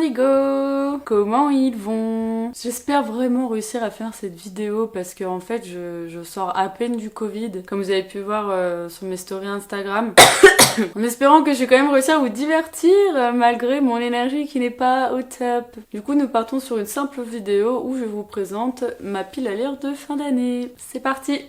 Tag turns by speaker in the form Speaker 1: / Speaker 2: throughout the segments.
Speaker 1: Indigo, comment ils vont? J'espère vraiment réussir à faire cette vidéo parce que en fait je sors à peine du Covid, comme vous avez pu voir sur mes stories Instagram. En espérant que je vais quand même réussir à vous divertir malgré mon énergie qui n'est pas au top. Du coup nous partons sur une simple vidéo où je vous présente ma pile à lire de fin d'année. C'est parti!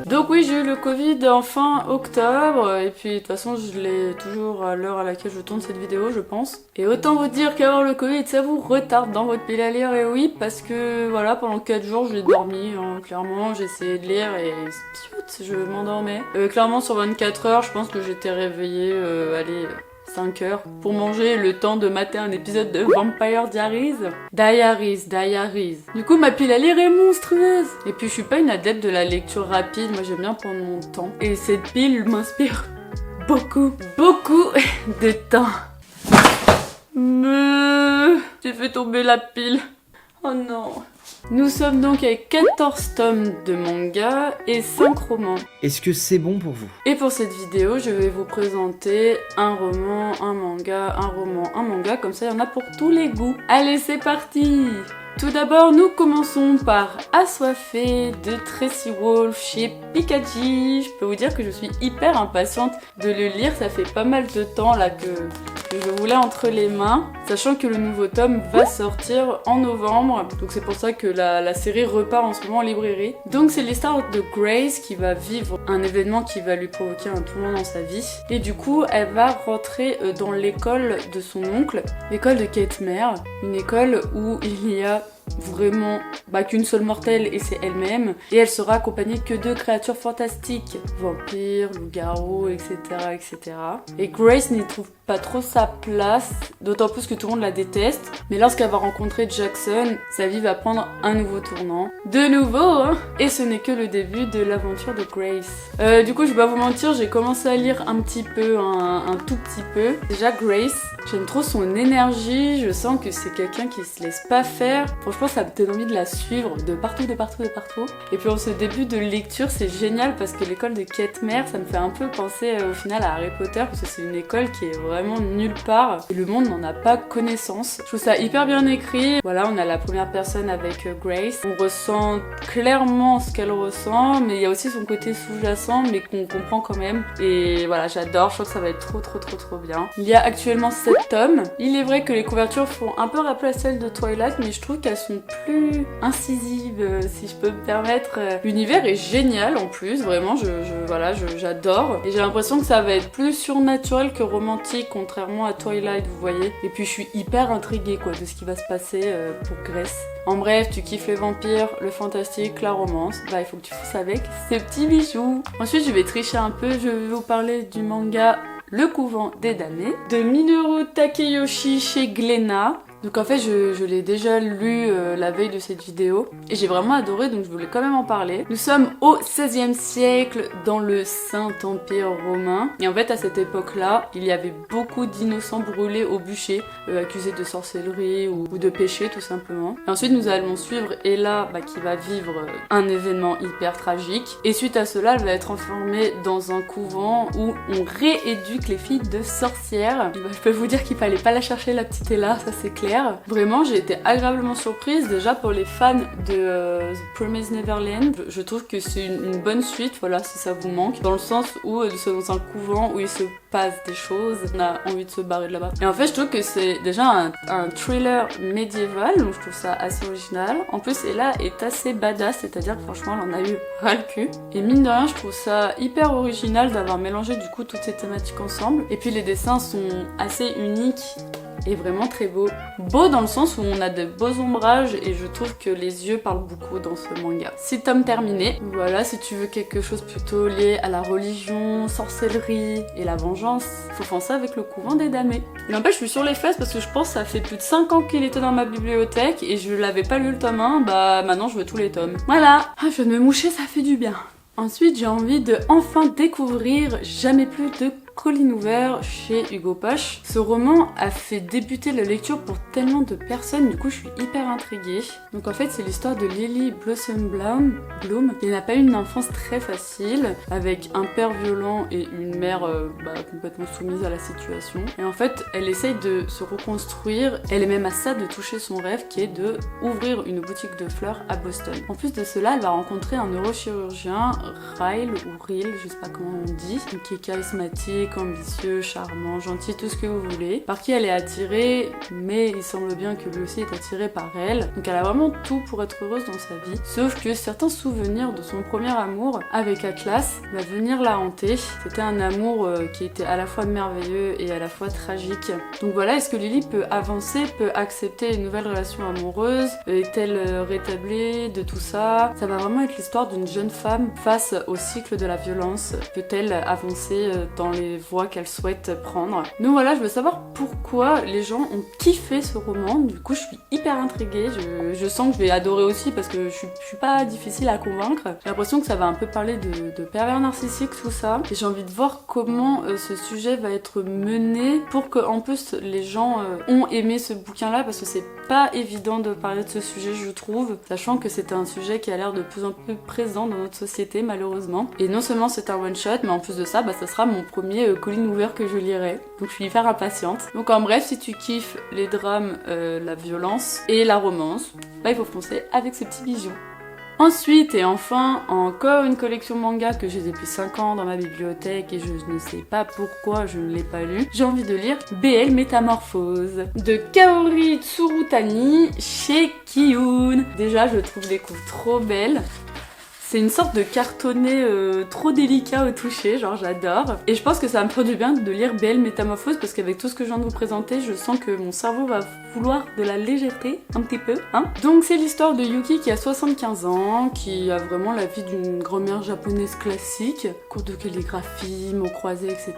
Speaker 1: Donc oui, j'ai eu le Covid en fin octobre, et puis de toute façon je l'ai toujours à l'heure à laquelle je tourne cette vidéo, je pense. Et autant vous dire qu'avoir le Covid, ça vous retarde dans votre pile à lire, et oui, parce que voilà, pendant 4 jours j'ai dormi, hein, clairement, j'ai essayé de lire et je m'endormais. Clairement sur 24 heures, je pense que j'étais réveillée, allez... 5 heures pour manger le temps de mater un épisode de Vampire Diaries. Diaries. Du coup, ma pile à lire est monstrueuse. Et puis, je suis pas une adepte de la lecture rapide. Moi, j'aime bien prendre mon temps. Et cette pile m'inspire beaucoup de temps. J'ai fait tomber la pile. Oh non. Nous sommes donc avec 14 tomes de manga et 5 romans.
Speaker 2: Est-ce que c'est bon pour vous?
Speaker 1: Et pour cette vidéo, je vais vous présenter un roman, un manga, un roman, un manga, comme ça il y en a pour tous les goûts. Allez, c'est parti! Tout d'abord, nous commençons par Assoiffé de Tracy Wolff chez Pikachi. Je peux vous dire que je suis hyper impatiente de le lire, ça fait pas mal de temps là que je vous l'ai entre les mains, sachant que le nouveau tome va sortir en novembre, donc c'est pour ça que la série repart en ce moment en librairie. Donc c'est l'histoire de Grace qui va vivre un événement qui va lui provoquer un tournant dans sa vie, et du coup elle va rentrer dans l'école de son oncle, l'école de Ketmer, une école où il y a vraiment qu'une seule mortelle et c'est elle-même, et elle sera accompagnée que de créatures fantastiques, vampires, loups-garous, etc. Et Grace n'y trouve pas trop sa place, d'autant plus que tout le monde la déteste, mais lorsqu'elle va rencontrer Jackson, sa vie va prendre un nouveau tournant. De nouveau, hein. Et ce n'est que le début de l'aventure de Grace. Du coup, je vais pas vous mentir, j'ai commencé à lire un petit peu, un tout petit peu. Déjà, Grace, j'aime trop son énergie, je sens que c'est quelqu'un qui se laisse pas faire. Franchement, ça me donne envie de la suivre de partout. Et puis en ce début de lecture, c'est génial parce que l'école de Ketmer, ça me fait un peu penser au final à Harry Potter, parce que c'est une école qui est vraiment nulle part et le monde n'en a pas connaissance. Je trouve ça hyper bien écrit. Voilà, on a la première personne avec Grace. On ressent clairement ce qu'elle ressent, mais il y a aussi son côté sous-jacent, mais qu'on comprend quand même. Et voilà, j'adore, je trouve que ça va être trop bien. Il y a actuellement 7 tomes. Il est vrai que les couvertures font un peu rappeler à celles de Twilight, mais je trouve qu'elles sont plus incisives, si je peux me permettre. L'univers est génial en plus, vraiment, j'adore. Et j'ai l'impression que ça va être plus surnaturel que romantique, contrairement à Twilight, vous voyez. Et puis je suis hyper intriguée quoi, de ce qui va se passer pour Grace. En bref, tu kiffes les vampires, le fantastique, la romance, il faut que tu fasses avec ces petits bijoux. Ensuite, je vais tricher un peu, je vais vous parler du manga Le Couvent des Damnés de Minoru Takeyoshi chez Glénat. Donc en fait je l'ai déjà lu la veille de cette vidéo et j'ai vraiment adoré, donc je voulais quand même en parler. Nous sommes au XVIe siècle dans le Saint-Empire romain, et en fait à cette époque là il y avait beaucoup d'innocents brûlés au bûcher, accusés de sorcellerie ou de péché tout simplement. Et ensuite nous allons suivre Ella qui va vivre un événement hyper tragique, et suite à cela elle va être enfermée dans un couvent où on rééduque les filles de sorcières. Je peux vous dire qu'il fallait pas la chercher la petite Ella, ça c'est clair. Vraiment, j'ai été agréablement surprise déjà pour les fans de The Promised Neverland. Je trouve que c'est une bonne suite, voilà, si ça vous manque, dans le sens où c'est dans un couvent où il se passe des choses, on a envie de se barrer de là-bas. Et en fait, je trouve que c'est déjà un thriller médiéval, donc je trouve ça assez original. En plus, Ella est assez badass, c'est-à-dire que franchement, elle en a eu ras le cul. Et mine de rien, je trouve ça hyper original d'avoir mélangé du coup toutes ces thématiques ensemble. Et puis les dessins sont assez uniques et vraiment très beau. Beau dans le sens où on a de beaux ombrages, et je trouve que les yeux parlent beaucoup dans ce manga. 6 tomes terminés. Voilà, si tu veux quelque chose plutôt lié à la religion, sorcellerie et la vengeance, faut penser avec Le Couvent des Damnés. N'empêche, je suis sur les fesses parce que je pense que ça fait plus de 5 ans qu'il était dans ma bibliothèque et je l'avais pas lu le tome 1, maintenant je veux tous les tomes. Voilà, je viens de me moucher, ça fait du bien. Ensuite, j'ai envie de enfin découvrir Jamais plus de Colline Hoover chez Hugo Poche. Ce roman a fait débuter la lecture pour tellement de personnes, du coup je suis hyper intriguée. Donc en fait c'est l'histoire de Lily Blossom Bloom qui n'a pas eu une enfance très facile, avec un père violent et une mère complètement soumise à la situation. Et en fait elle essaye de se reconstruire, elle est même à ça de toucher son rêve qui est de ouvrir une boutique de fleurs à Boston. En plus de cela, elle va rencontrer un neurochirurgien, Ryle ou Ryle, je sais pas comment on dit, qui est charismatique, ambitieux, charmant, gentil, tout ce que vous voulez, par qui elle est attirée, mais il semble bien que lui aussi est attiré par elle. Donc elle a vraiment tout pour être heureuse dans sa vie, sauf que certains souvenirs de son premier amour avec Atlas va venir la hanter. C'était un amour qui était à la fois merveilleux et à la fois tragique. Donc voilà, est-ce que Lily peut avancer, peut accepter une nouvelle relation amoureuse? Est-elle rétablie de tout ça? Ça va vraiment être l'histoire d'une jeune femme face au cycle de la violence. Peut-elle avancer dans les voies qu'elle souhaite prendre? Donc voilà, je veux savoir pourquoi les gens ont kiffé ce roman. Du coup, je suis hyper intriguée. Je sens que je vais adorer aussi parce que je suis pas difficile à convaincre. J'ai l'impression que ça va un peu parler de pervers narcissiques, tout ça. Et j'ai envie de voir comment ce sujet va être mené pour que, en plus, les gens ont aimé ce bouquin-là parce que c'est pas évident de parler de ce sujet, je trouve, sachant que c'est un sujet qui a l'air de plus en plus présent dans notre société, malheureusement. Et non seulement c'est un one-shot, mais en plus de ça, ça sera mon premier Colline Hoover que je lirai. Donc je suis hyper impatiente. Donc en bref, si tu kiffes les drames, la violence et la romance, il faut foncer avec ce petit bijou. Ensuite et enfin, encore une collection manga que j'ai depuis 5 ans dans ma bibliothèque et je ne sais pas pourquoi je ne l'ai pas lu. J'ai envie de lire BL Métamorphose de Kaori Tsurutani chez Kiyun. Déjà, je trouve les couves trop belles. C'est une sorte de cartonné trop délicat au toucher, genre j'adore. Et je pense que ça va me faire du bien de lire BL Métamorphose parce qu'avec tout ce que je viens de vous présenter, je sens que mon cerveau va vouloir de la légèreté, un petit peu. Donc c'est l'histoire de Yuki qui a 75 ans, qui a vraiment la vie d'une grand-mère japonaise classique, cours de calligraphie, mots croisés, etc.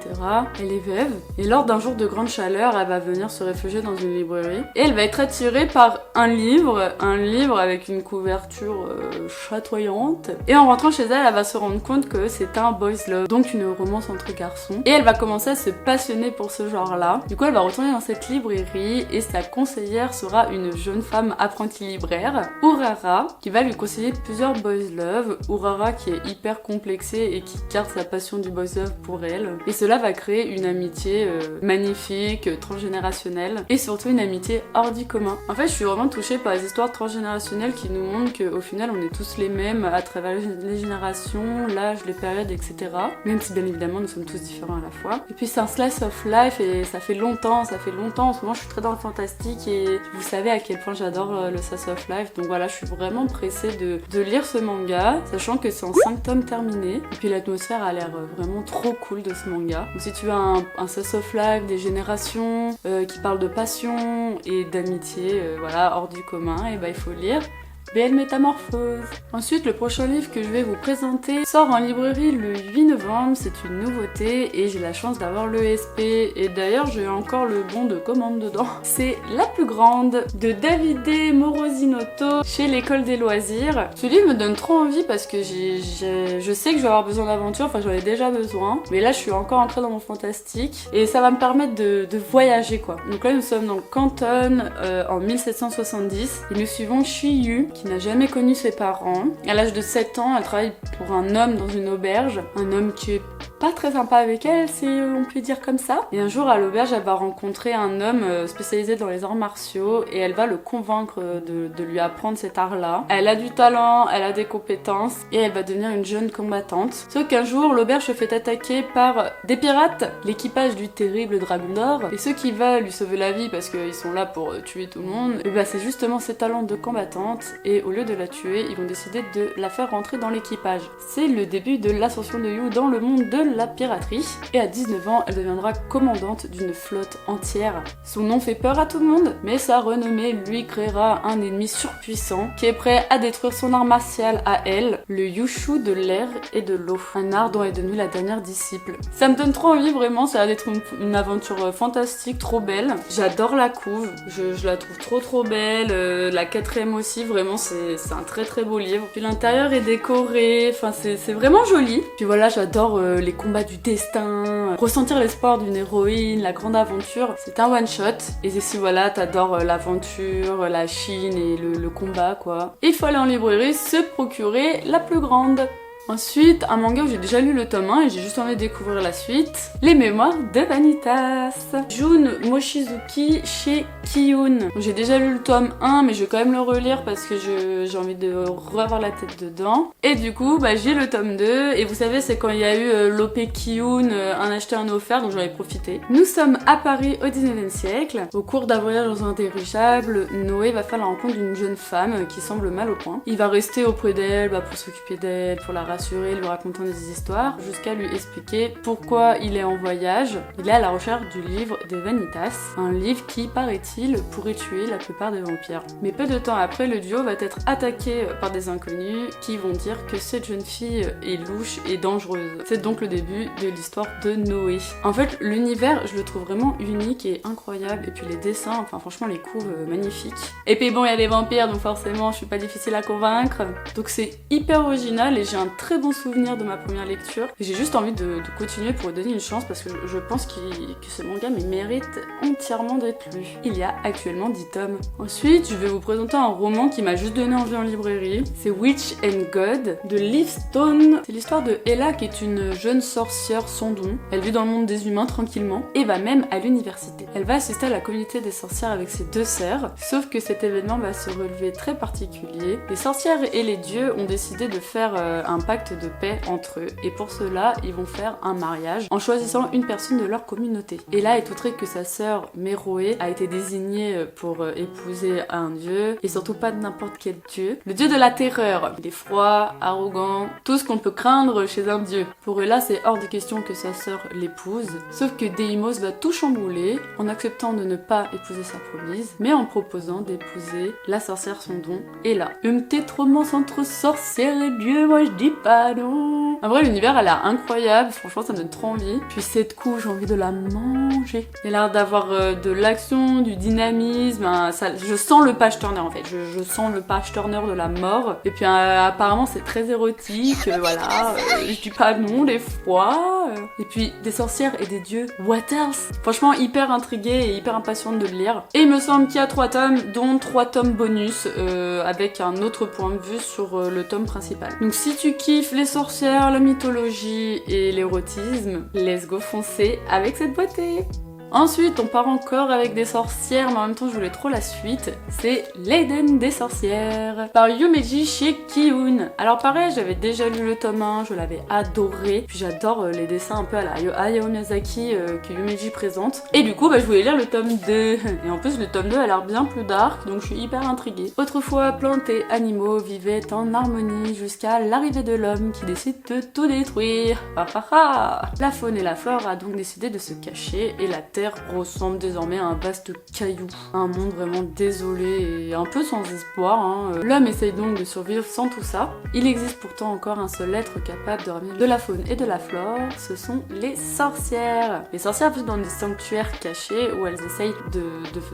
Speaker 1: Elle est veuve. Et lors d'un jour de grande chaleur, elle va venir se réfugier dans une librairie. Et elle va être attirée par un livre avec une couverture chatoyante. Et en rentrant chez elle, elle va se rendre compte que c'est un boys love, donc une romance entre garçons. Et elle va commencer à se passionner pour ce genre-là. Du coup, elle va retourner dans cette librairie et sa conseillère sera une jeune femme apprentie libraire, Urara, qui va lui conseiller plusieurs boys love. Urara qui est hyper complexée et qui garde sa passion du boys love pour elle. Et cela va créer une amitié magnifique, transgénérationnelle et surtout une amitié hors du commun. En fait, je suis vraiment touchée par les histoires transgénérationnelles qui nous montrent qu'au final, on est tous les mêmes à travers les générations, l'âge, les périodes, etc. Même si bien évidemment nous sommes tous différents à la fois. Et puis c'est un slice of life et ça fait longtemps. En ce moment je suis très dans le fantastique et vous savez à quel point j'adore le slice of life. Donc voilà, je suis vraiment pressée de lire ce manga, sachant que c'est en 5 tomes terminés. Et puis l'atmosphère a l'air vraiment trop cool de ce manga. Donc si tu as un slice of life, des générations, qui parlent de passion et d'amitié, voilà, hors du commun, et il faut lire BL Métamorphose. Ensuite, le prochain livre que je vais vous présenter sort en librairie le 8 novembre. C'est une nouveauté et j'ai la chance d'avoir le SP. Et d'ailleurs, j'ai encore le bon de commande dedans. C'est La plus grande de Davide Morosinoto chez l'École des loisirs. Ce livre me donne trop envie parce que je sais que je vais avoir besoin d'aventure. Enfin, j'en ai déjà besoin. Mais là, je suis encore entrée dans mon fantastique. Et ça va me permettre de voyager, quoi. Donc là, nous sommes dans le Canton en 1770. Et nous suivons Shiyu, qui n'a jamais connu ses parents. À l'âge de 7 ans, elle travaille pour un homme dans une auberge. Un homme qui est pas très sympa avec elle, si on peut dire comme ça. Et un jour, à l'auberge, elle va rencontrer un homme spécialisé dans les arts martiaux et elle va le convaincre de lui apprendre cet art-là. Elle a du talent, elle a des compétences et elle va devenir une jeune combattante. Sauf qu'un jour, l'auberge se fait attaquer par des pirates, l'équipage du terrible Dragon d'Or. Et ceux qui va lui sauver la vie parce qu'ils sont là pour tuer tout le monde, et c'est justement ses talents de combattante. Et au lieu de la tuer, ils vont décider de la faire rentrer dans l'équipage. C'est le début de l'ascension de Yu dans le monde de la piraterie. Et à 19 ans, elle deviendra commandante d'une flotte entière. Son nom fait peur à tout le monde, mais sa renommée lui créera un ennemi surpuissant qui est prêt à détruire son art martial à elle, le Yushu de l'air et de l'eau. Un art dont est devenue la dernière disciple. Ça me donne trop envie, vraiment, ça va être une aventure fantastique, trop belle. J'adore la couve, je la trouve trop belle. La 4ème aussi, vraiment, c'est un très beau livre. Puis l'intérieur est décoré, enfin c'est vraiment joli. Puis voilà, j'adore les combats du destin, ressentir l'espoir d'une héroïne, la grande aventure. C'est un one shot. Et si voilà, t'adores l'aventure, la Chine et le combat quoi. Il faut aller en librairie se procurer la plus grande. Ensuite, un manga où j'ai déjà lu le tome 1 et j'ai juste envie de découvrir la suite. Les mémoires de Vanitas. Jun Mochizuki chez Kiyun. J'ai déjà lu le tome 1 mais je vais quand même le relire parce que j'ai envie de revoir la tête dedans. Et du coup, j'ai le tome 2 et vous savez c'est quand il y a eu l'OP Kiyun, un acheté un offert donc j'en ai profité. Nous sommes à Paris au 19e siècle. Au cours d'un voyage dans un dirigeable, Noé va faire la rencontre d'une jeune femme qui semble mal au point. Il va rester auprès d'elle pour s'occuper d'elle, pour la rassurer, lui racontant des histoires, jusqu'à lui expliquer pourquoi il est en voyage. Il est à la recherche du livre des Vanitas, un livre qui, paraît-il, pourrait tuer la plupart des vampires. Mais peu de temps après, le duo va être attaqué par des inconnus qui vont dire que cette jeune fille est louche et dangereuse. C'est donc le début de l'histoire de Noé. En fait, l'univers, je le trouve vraiment unique et incroyable, et puis les dessins, enfin franchement les couves magnifiques. Et puis bon, il y a des vampires, donc forcément je suis pas difficile à convaincre. Donc c'est hyper original et j'ai un très bon souvenir de ma première lecture. J'ai juste envie de continuer pour lui donner une chance parce que je pense que ce manga mérite entièrement d'être lu. Il y a actuellement 10 tomes. Ensuite, je vais vous présenter un roman qui m'a juste donné envie en librairie. C'est Witch and God de Liv Stone. C'est l'histoire de Ella qui est une jeune sorcière sans don. Elle vit dans le monde des humains tranquillement et va même à l'université. Elle va assister à la communauté des sorcières avec ses deux sœurs, sauf que cet événement va se relever très particulier. Les sorcières et les dieux ont décidé de faire un pacte de paix entre eux et pour cela ils vont faire un mariage en choisissant une personne de leur communauté. Et là est outrée que sa sœur Méroé a été désignée pour épouser un dieu et surtout pas de n'importe quel dieu, le dieu de la terreur. Il est froid, arrogant, tout ce qu'on peut craindre chez un dieu. Pour eux là c'est hors de question que sa sœur l'épouse, sauf que Deimos va tout chambouler en acceptant de ne pas épouser sa promise mais en proposant d'épouser la sorcière son don. Et là, une petite romance entre sorcière et dieu, moi je dis pas non. En vrai l'univers a l'air incroyable, franchement ça me donne trop envie. Puis cette couche j'ai envie de la manger. Il a l'air d'avoir de l'action, du dynamisme, je sens le page turner en fait, je sens le page turner de la mort. Et puis apparemment c'est très érotique, voilà, je dis pas non, des fois. Et puis des sorcières et des dieux, what else? Franchement hyper intriguée et hyper impatiente de le lire. Et il me semble qu'il y a 3 tomes, dont 3 tomes bonus, avec un autre point de vue sur le tome principal. Donc si tu kiffes les sorcières, la mythologie et l'érotisme, let's go foncer avec cette beauté. Ensuite, on part encore avec des sorcières, mais en même temps, je voulais trop la suite. C'est l'Éden des sorcières, par Yumeji chez Kiyun. Alors pareil, j'avais déjà lu le tome 1, je l'avais adoré. Puis j'adore les dessins un peu à la Hayao Miyazaki que Yumeji présente. Et du coup, je voulais lire le tome 2. Et en plus, le tome 2 a l'air bien plus dark, donc je suis hyper intriguée. Autrefois, plantes et animaux vivaient en harmonie jusqu'à l'arrivée de l'homme qui décide de tout détruire. La faune et la flore a donc décidé de se cacher et la terre ressemble désormais à un vaste caillou, un monde vraiment désolé et un peu sans espoir. L'homme essaye donc de survivre sans tout ça. Il existe pourtant encore un seul être capable de ramener de la faune et de la flore, ce sont les sorcières. Les sorcières vivent dans des sanctuaires cachés où elles essayent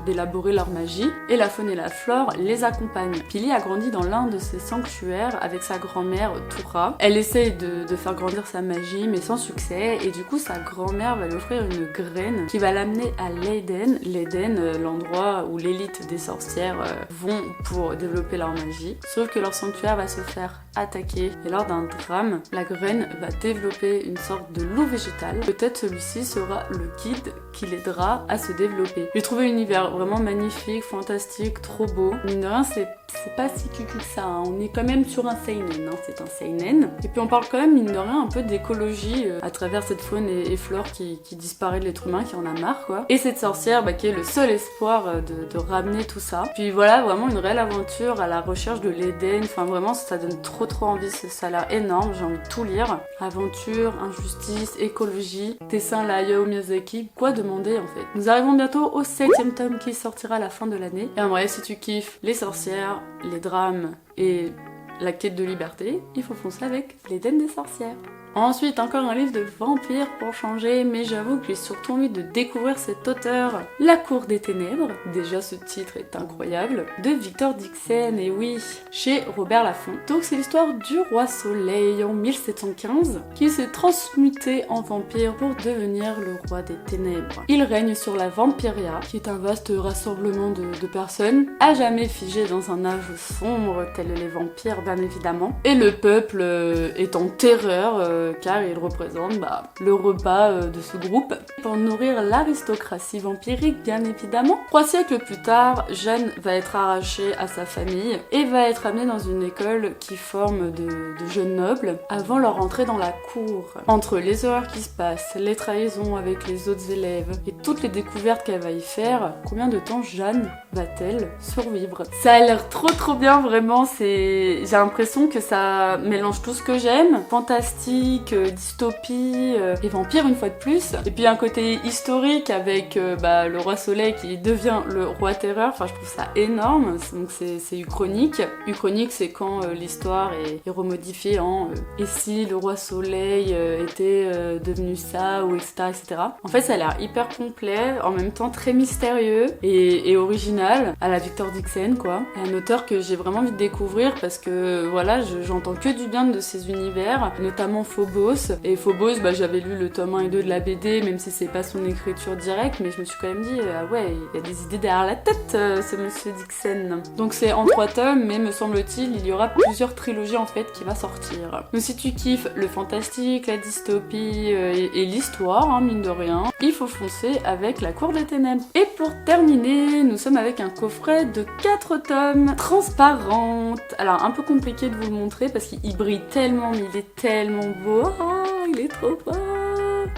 Speaker 1: d'élaborer leur magie et la faune et la flore les accompagnent. Pili a grandi dans l'un de ces sanctuaires avec sa grand-mère Toura. Elle essaye de faire grandir sa magie mais sans succès et du coup sa grand-mère va lui offrir une graine qui va l'amener à l'Éden. L'Éden, l'endroit où l'élite des sorcières vont pour développer leur magie. Sauf que leur sanctuaire va se faire attaquer et lors d'un drame, la graine va développer une sorte de loup végétal. Peut-être celui-ci sera le guide qui l'aidera à se développer. J'ai trouvé l'univers vraiment magnifique, fantastique, trop beau. Mine de rien, c'est pas si cucu que ça, on est quand même sur un seinen, c'est un seinen. Et puis on parle quand même, mine de rien, un peu d'écologie à travers cette faune et flore qui disparaît de l'être humain, qui en a marre quoi. Et cette sorcière qui est le seul espoir de ramener tout ça. Puis voilà, vraiment une réelle aventure à la recherche de l'Éden, enfin vraiment ça donne trop envie, ça a l'air énorme, j'ai envie de tout lire. Aventure, injustice, écologie, dessin la Hayao Miyazaki, quoi demander en fait. Nous arrivons bientôt au 7e tome qui sortira à la fin de l'année. Et en vrai, si tu kiffes les sorcières, les drames et la quête de liberté, il faut foncer avec l'Éden des sorcières. Ensuite, encore un livre de vampires pour changer, mais j'avoue que j'ai surtout envie de découvrir cet auteur. La Cour des Ténèbres, déjà ce titre est incroyable, de Victor Dixon, et oui, chez Robert Laffont. Donc c'est l'histoire du roi Soleil en 1715, qui s'est transmuté en vampire pour devenir le roi des ténèbres. Il règne sur la Vampiria, qui est un vaste rassemblement de personnes, à jamais figé dans un âge sombre, tel les vampires bien évidemment. Et le peuple est en terreur, car il représente le repas de ce groupe, pour nourrir l'aristocratie vampirique bien évidemment. 3 siècles plus tard, Jeanne va être arrachée à sa famille et va être amenée dans une école qui forme de jeunes nobles avant leur entrée dans la cour. Entre les horreurs qui se passent, les trahisons avec les autres élèves et toutes les découvertes qu'elle va y faire, combien de temps Jeanne va-t-elle survivre? Ça a l'air trop bien, vraiment. J'ai l'impression que ça mélange tout ce que j'aime, fantastique, dystopie et vampire une fois de plus, et puis un côté historique avec le roi Soleil qui devient le roi terreur. Enfin, je trouve ça énorme. Donc c'est uchronique. Uchronique, c'est quand l'histoire est remodifiée en et si le roi Soleil était devenu ça, ou etc. En fait, ça a l'air hyper complet, en même temps très mystérieux et original, à la Victor Dixon quoi. Et un auteur que j'ai vraiment envie de découvrir parce que voilà, j'entends que du bien de ses univers, notamment Phobos. Et Phobos, j'avais lu le tome 1 et 2 de la BD, même si c'est pas son écriture directe, mais je me suis quand même dit, ah ouais, il y a des idées derrière la tête, ce monsieur Dixon. Donc c'est en 3 tomes, mais me semble-t-il, il y aura plusieurs trilogies en fait qui va sortir. Donc si tu kiffes le fantastique, la dystopie et l'histoire, mine de rien, il faut foncer avec La Cour des Ténèbres. Et pour terminer, nous sommes avec un coffret de 4 tomes, transparente. Alors un peu compliqué de vous le montrer parce qu'il brille tellement, mais il est tellement beau. Oh, il est trop beau.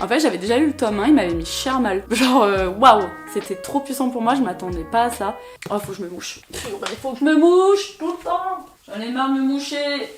Speaker 1: En fait, j'avais déjà lu le tome 1, il m'avait mis cher mal. Genre, waouh, c'était trop puissant pour moi, je m'attendais pas à ça. Oh, faut que je me mouche. Il faut que je me mouche tout le temps. J'en ai marre de me moucher.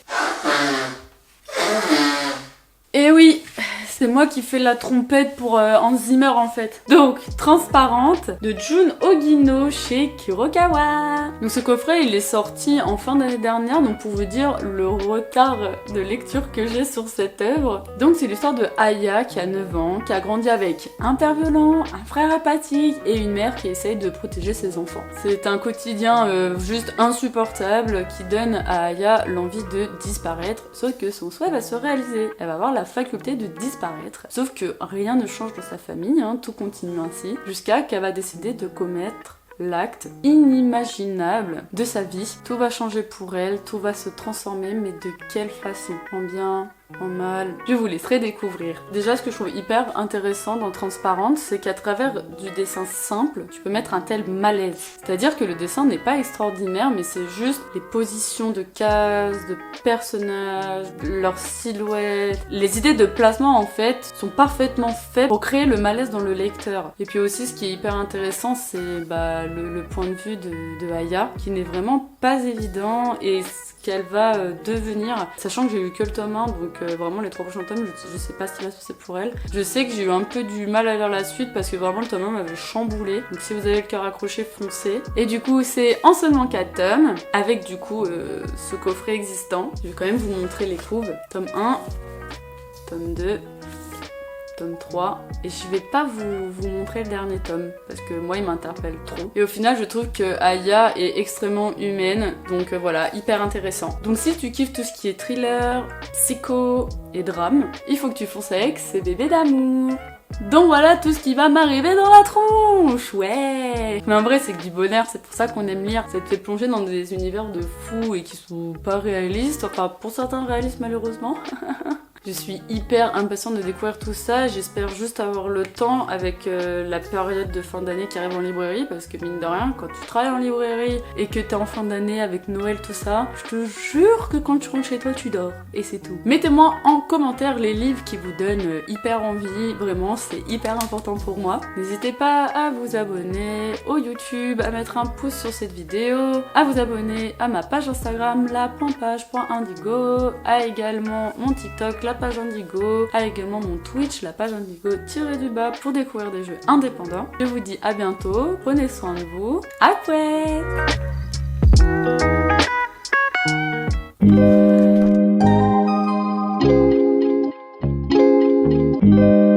Speaker 1: Et oui, c'est moi qui fais la trompette pour Hans Zimmer en fait. Donc, Transparente de Jun Ogino chez Kurokawa. Donc ce coffret il est sorti en fin d'année dernière, donc pour vous dire le retard de lecture que j'ai sur cette œuvre. Donc c'est l'histoire de Aya qui a 9 ans, qui a grandi avec un père violent, un frère apathique et une mère qui essaye de protéger ses enfants. C'est un quotidien juste insupportable qui donne à Aya l'envie de disparaître, sauf que son souhait va se réaliser. Elle va avoir la faculté de disparaître. Sauf que rien ne change dans sa famille, tout continue ainsi, jusqu'à qu'elle va décider de commettre l'acte inimaginable de sa vie. Tout va changer pour elle, tout va se transformer, mais de quelle façon? En bien, en mal, je vous laisserai découvrir. Déjà, ce que je trouve hyper intéressant dans Transparente, c'est qu'à travers du dessin simple, tu peux mettre un tel malaise. C'est-à-dire que le dessin n'est pas extraordinaire, mais c'est juste les positions de cases, de personnages, leur silhouette. Les idées de placement, en fait, sont parfaitement faites pour créer le malaise dans le lecteur. Et puis aussi, ce qui est hyper intéressant, c'est le point de vue de Aya, qui n'est vraiment pas évident, et qu'elle va devenir, sachant que j'ai eu que le tome 1, donc vraiment les 3 prochains tomes, je sais pas ce qui va se passer pour elle. Je sais que j'ai eu un peu du mal à lire la suite parce que vraiment le tome 1 m'avait chamboulé, donc si vous avez le cœur accroché, foncez. Et du coup c'est en seulement 4 tomes, avec du coup ce coffret existant. Je vais quand même vous montrer les couves. Tome 1, tome 2, tome 3, et je vais pas vous montrer le dernier tome parce que moi il m'interpelle trop, et au final je trouve que Aya est extrêmement humaine, donc voilà, hyper intéressant. Donc si tu kiffes tout ce qui est thriller, psycho et drame, il faut que tu fonces avec ces bébés d'amour. Donc voilà tout ce qui va m'arriver dans la tronche, ouais. Mais en vrai c'est que du bonheur, c'est pour ça qu'on aime lire. Ça te fait plonger dans des univers de fous et qui sont pas réalistes, enfin pour certains réalistes malheureusement. Je suis hyper impatiente de découvrir tout ça, j'espère juste avoir le temps avec la période de fin d'année qui arrive en librairie, parce que mine de rien, quand tu travailles en librairie et que t'es en fin d'année avec Noël, tout ça, je te jure que quand tu rentres chez toi, tu dors, et c'est tout. Mettez-moi en commentaire les livres qui vous donnent hyper envie, vraiment c'est hyper important pour moi. N'hésitez pas à vous abonner au YouTube, à mettre un pouce sur cette vidéo, à vous abonner à ma page Instagram, laplampage.indigo, à également mon TikTok, la page Indigo, à également mon Twitch, la page Indigo-du-bas, pour découvrir des jeux indépendants. Je vous dis à bientôt, prenez soin de vous, à couette.
Speaker 2: Thank you.